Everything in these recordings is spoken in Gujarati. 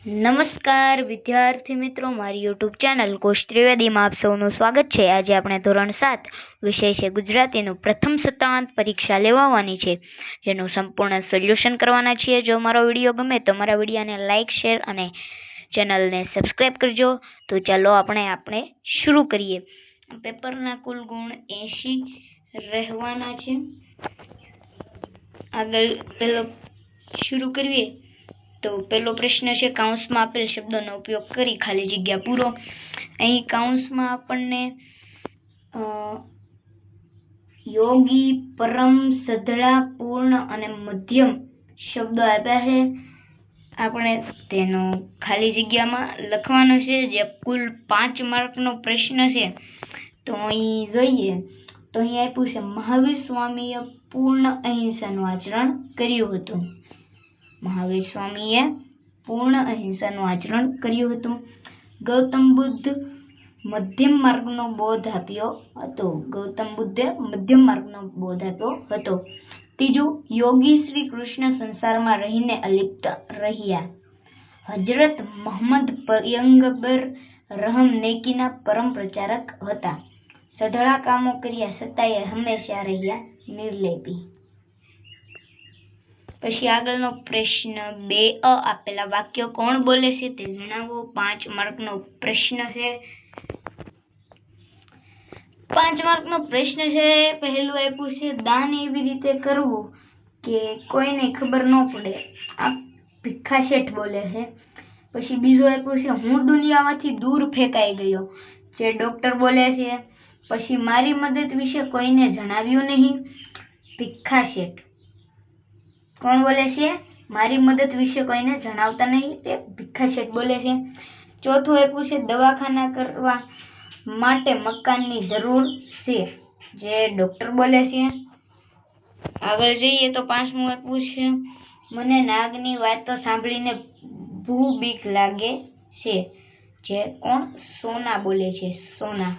નમસ્કાર વિદ્યાર્થી મિત્રો, મારી યુટ્યુબ ચેનલ કોશ ત્રિવેદીમાં આપ સૌનું સ્વાગત છે। આજે આપણે ધોરણ 7 વિષય છે ગુજરાતીનું પ્રથમ સત્રાંત પરીક્ષા લેવાની છે, જેનું સંપૂર્ણ સોલ્યુશન કરવાના છીએ। જો મારો વિડીયો ગમે તો મારા વિડીયોને લાઇક, શેર અને ચેનલને સબસ્ક્રાઇબ કરજો। તો ચાલો આપણે શરૂ કરીએ। પેપરના કુલ ગુણ 80 રહેવાના છે। આગળ પેલો શરૂ કરીએ તો પહેલો પ્રશ્ન છે, કૌંસમાં આપેલ શબ્દોનો ઉપયોગ કરી ખાલી જગ્યા પૂરો। અહીં કૌંસમાં આપણને યોગી, પરમ, સધળા, પૂર્ણ અને મધ્યમ શબ્દો આપ્યા છે। આપણે તેનો ખાલી જગ્યામાં લખવાનો છે, જે કુલ 5 માર્કનો પ્રશ્ન છે। તો અહીં જોઈએ તો અહીં આપ્યું છે, મહાવીર સ્વામીએ પૂર્ણ અહિંસાનું આચરણ કર્યું હતું। મહાવીર સ્વામીએ પૂર્ણ અહિંસાનું આચરણ કર્યું હતું। ગૌતમ બુદ્ધ મધ્યમ માર્ગનો બોધ આપ્યો હતો। ગૌતમ બુદ્ધે મધ્યમ માર્ગનો બોધ આપ્યો હતો। ત્રીજું, યોગી શ્રી કૃષ્ણ સંસારમાં રહીને અલિપ્ત રહ્યા। હજરત મોહમ્મદ પયગંબર રહમ નેકીના પરમ પ્રચારક હતા। સધળા કામો કર્યા છતાંય હંમેશા રહ્યા નિર્લેપી। પછી આગળનો પ્રશ્ન 2 આપેલા વાક્યો કોણ બોલે છે તે જણાવો। 5 માર્કનો પ્રશ્ન છે। 5 માર્કનો પ્રશ્ન છે। પહેલું આપ્યું છે, દાન એવી રીતે કરવું કે કોઈને ખબર ન પડે। આ ભીખા શેઠ બોલે છે। પછી બીજું આપ્યું છે, હું દુનિયામાંથી દૂર ફેંકાઈ ગયો, જે ડોક્ટર બોલે છે। પછી મારી મદદ વિશે કોઈને જણાવ્યું નહીં, ભીખા શેઠ। કોણ બોલે છે? મારી મદદ વિશે કોઈને જણાવતા નહીં, તે ભીખા શેઠ બોલે છે। ચોથું આપ્યું છે, દવાખાના કરવા માટે મકાનની જરૂર છે, જે ડોક્ટર બોલે છે। આગળ જઈએ તો 5મું આપ્યું છે, મને નાગની વાતો સાંભળીને બહુ બીક લાગે છે, જે કોણ? સોના બોલે છે, સોના।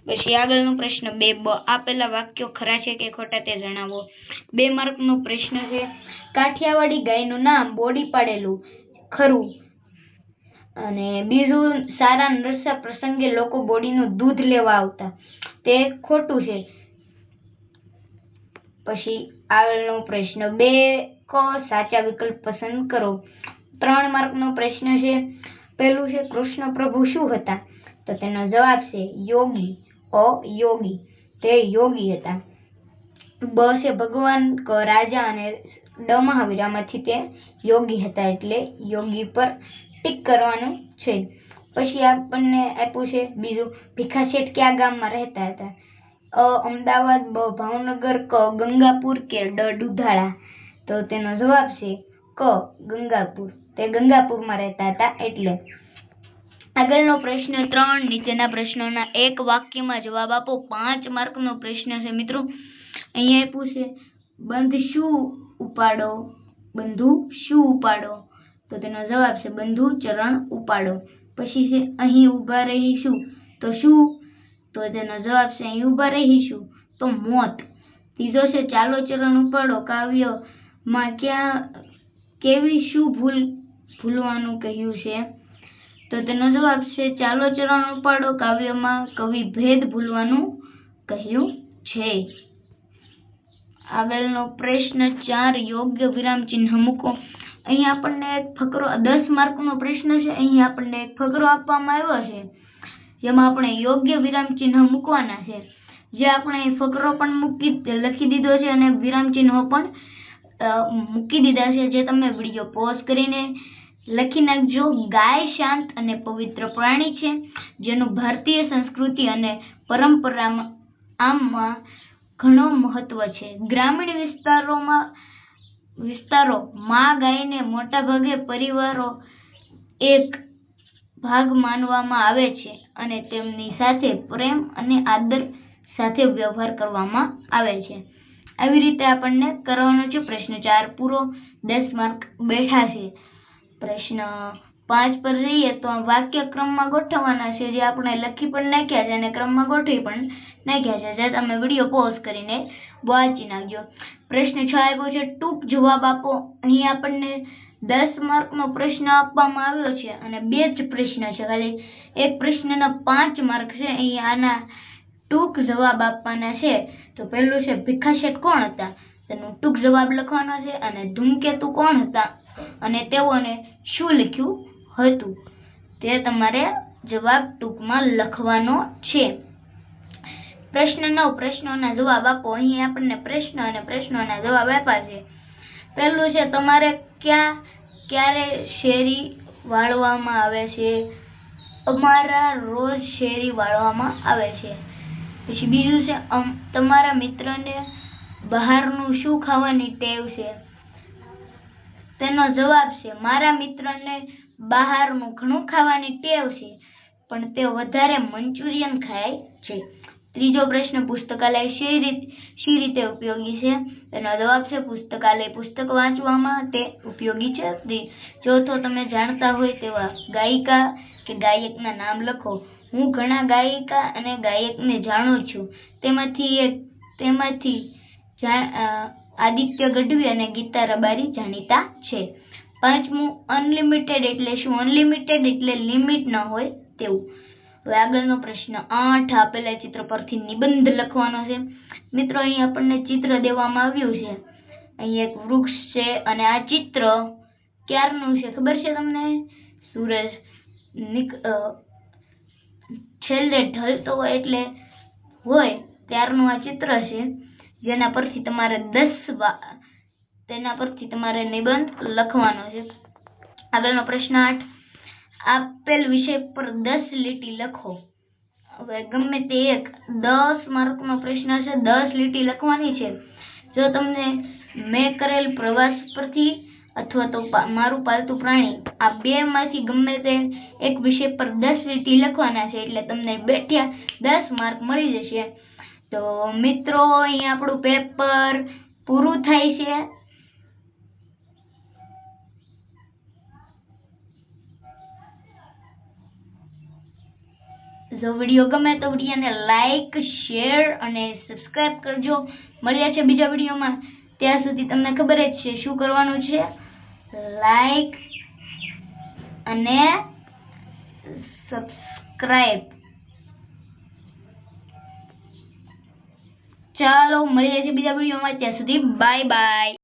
પછી આગળનો પ્રશ્ન 2 આપેલા વાક્યો ખરા છે કે ખોટા તે જણાવો। 2 માર્કનો પ્રશ્ન છે, કાઠિયાવાડી ગાયનું નામ બોડી પાડેલું, ખરું। અને બીજું, સારા નરસા પ્રસંગે લોકો બોડીનું દૂધ લેવા આવતા, તે ખોટું છે। પછી આગળનો પ્રશ્ન 2 સાચા વિકલ્પ પસંદ કરો। 3 માર્કનો પ્રશ્ન છે, પહેલું છે, કૃષ્ણ પ્રભુ શું હતા? તો તેનો જવાબ છે યોગી, યોગી, તે યોગી હતા। બ છે, ભગવાન, ક રાજા અને ડ મહાવીર, આમાંથી તે યોગી હતા, એટલે યોગી પર ટીક કરવાનું છે। પછી આપણને આપ્યું છે બીજું, ભીખા શેઠ કયા ગામમાં રહેતા હતા? અમદાવાદ, બ ભાવનગર, ક ગંગાપુર કે ડ દુધાળા? તો તેનો જવાબ છે ક ગંગાપુર, તે ગંગાપુરમાં રહેતા હતા એટલે। આગળનો પ્રશ્ન 3, નીચેના પ્રશ્નોના એક વાક્યમાં જવાબ આપો। 5 માર્કનો પ્રશ્ન છે મિત્રો। અહીંયા આપ્યું છે, બંધ શું ઉપાડો? બંધુ શું ઉપાડો? તો તેનો જવાબ છે બંધુ ચરણ ઉપાડો। પછી છે, અહીં ઊભા રહીશું તો શું? તો તેનો જવાબ છે અહીં ઊભા રહીશું તો મોત। ત્રીજો છે, ચાલો ચરણ ઉપાડો કાવ્યમાં કેવી શું ભૂલવાનું કહ્યું છે? તો તેનો જવાબ છે, ચાલો ચરણ ઉપાડો કાવ્યમાં કવિ ભેદ ભૂલવાનું કહ્યું છે। આગળનો પ્રશ્ન 4, યોગ્ય વિરામ ચિહ્ન મૂકો। અહીં આપણને એક ફકરો, 10 માર્કનો પ્રશ્ન છે। અહીં આપણને એક ફકરો આપવામાં આવ્યો છે, જેમાં આપણે યોગ્ય વિરામ ચિહ્ન મૂકવાના છે, જે આપણે ફકરો પણ લખી દીધો છે અને વિરામ ચિહ્નો પણ મૂકી દીધા છે, જે તમે વિડીયો પોઝ કરીને લખી નાખજો। ગાય શાંત અને પવિત્ર પ્રાણી છે, જેનું ભારતીય સંસ્કૃતિ અને પરંપરામાં આમાં ઘણો મહત્વ છે। ગ્રામીણ વિસ્તારો માં ગાયને મોટા ભાગે પરિવારો એક ભાગ માનવામાં આવે છે અને તેમની સાથે પ્રેમ અને આદર સાથે વ્યવહાર કરવામાં આવે છે। આવી રીતે આપણને કરવાનો છે। પ્રશ્ન 4 પૂરો, 10 માર્ક બેઠા છે। પ્રશ્ન 5 પર જઈએ તો વાક્ય ક્રમમાં ગોઠવવાના છે, જે આપણે લખી પણ નાખ્યા છે અને ક્રમમાં ગોઠવી પણ નાખ્યા છે, જે તમે વિડીયો પોઝ કરીને વાંચી નાખજો। પ્રશ્ન 6 આપ્યો છે, ટૂંક જવાબ આપો। અહીં આપણને 10 માર્કનો પ્રશ્ન આપવામાં આવ્યો છે અને 2 જ પ્રશ્ન છે, ખાલી એક પ્રશ્નના 5 માર્ક છે. અહીં આના ટૂંક જવાબ આપવાના છે. તો પહેલું છે ભીખા શેઠ કોણ હતા, તેનો ટૂંક જવાબ લખવાનો છે. અને ધૂમકેતુ કોણ હતા અને તેઓને શું લખ્યું હતું, તે તમારે જવાબ ટૂંકમાં લખવાનો છે. પ્રશ્ન 9, પ્રશ્નોના જવાબ આપો. અહીં આપણને પ્રશ્ન અને પ્રશ્નોના જવાબ આપ્યા છે. પહેલું છે તમારે ક્યારે શેરી વાળવામાં આવે છે, અમારા રોજ શેરી વાળવામાં આવે છે. પછી બીજું છે તમારા મિત્રને બહારનું શું ખાવાની ટેવ છે, તેનો જવાબ છે મારા મિત્રને બહારનું ઘણું ખાવાની ટેવ છે, પણ તે વધારે મંચુરિયન ખાય છે. ત્રીજો પ્રશ્ન પુસ્તકાલય શી રીતે ઉપયોગી છે, તેનો જવાબ છે પુસ્તકાલય પુસ્તક વાંચવા માટે ઉપયોગી છે. ચોથો તમે જાણતા હોય તેવા ગાયિકા કે ગાયકના નામ લખો. હું ઘણા ગાયિકા અને ગાયકને જાણું છું, તેમાંથી આદિત્ય ગઢવી અને ગીતા રબારી જાણીતા છે. પાંચમું અનલિમિટેડ એટલે શું, અનલિમિટેડ એટલે લિમિટ ન હોય તેવું. હવે આગળનો પ્રશ્ન 8, આપેલા ચિત્ર પરથી નિબંધ લખવાનો છે. મિત્રો અહીં આપણને ચિત્ર દેવામાં આવ્યું છે. અહીં એક વૃક્ષ છે અને આ ચિત્ર ક્યારનું છે ખબર છે તમને, સૂરજ છેલ્લે ઢળતો હોય એટલે હોય ત્યારનું આ ચિત્ર છે, જેના પરથી તમારે નિબંધ લખવાનો છે. આગળનો પ્રશ્ન 8, આપેલ વિષય પર 10 લીટી લખો. હવે ગમે તે એક 10 માર્કનો પ્રશ્ન છે, 10 લીટી લખવાની છે. જો તમને મેં કરેલ પ્રવાસ પરથી અથવા તો મારું પાલતું પ્રાણી, આ બેમાંથી ગમે તે એક વિષય પર 10 લીટી લખવાના છે, એટલે તમને બેઠ્યા 10 માર્ક મળી જશે. તો મિત્રો અહીં આપણું પેપર પૂરું થાય છે. જો વિડીયો ગમે તો વિડીયોને લાઈક, શેર અને સબસ્ક્રાઇબ કરજો. મળ્યા છે બીજા વિડીયોમાં, ત્યાં સુધી તમને ખબર જ છે શું કરવાનું છે, લાઈક અને સબસ્ક્રાઇબ. ચાલો મળીએ છીએ બીજા વિડીયોમાં, ત્યાં સુધી બાય બાય.